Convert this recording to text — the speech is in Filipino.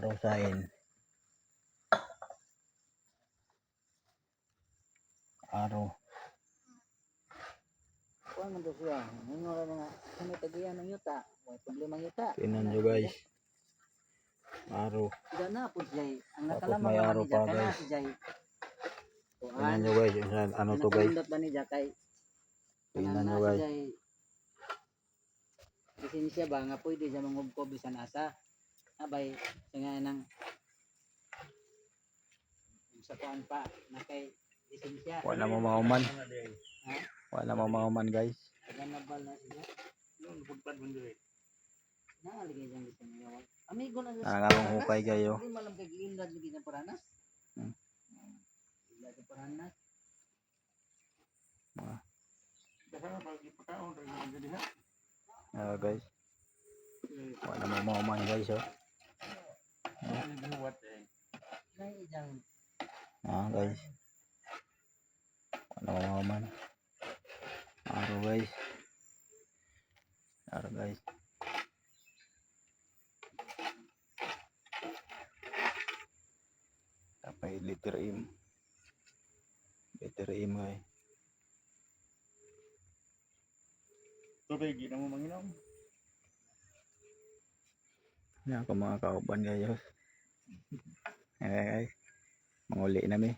Usain. Araw. Kuha man to siya. Ngayon wala nga. Kami tagiyan ng yuta. May problema ng yuta. Tingnan nyo guys. Araw. Ida na po siya. Ang Tapos nakalamang may naman araw ni pa, Jack. Kaya guys. si Jay. Tingnan nyo guys. Ano to guys. Nakalindot ba ni Jack kay? Tingnan nyo Si guys. Jay. Lisensya ba nga pwede siya mangubkob bisan asa. Abay. Siya nga nang sa kuan pa na kay lisensya. Wala mo mauman. Ha? Wala mo mauman guys. Taganabal na siya. Yung pagpad mo dire. Naaligay dyan lisensya. Amigo na siya. Nangangamang hukay kayo. Hindi malam kay giindad lagi sa paranas. Giindad sa paranas. Guys. Wala mo mauman guys oh. Guys. Wala mo mauman. Araw guys. Araw guys. Tapay liter im. Liter im ay. Tubig, hindi mo manginom. Yan ako mga kauban guys. Guys. Manguli na mi.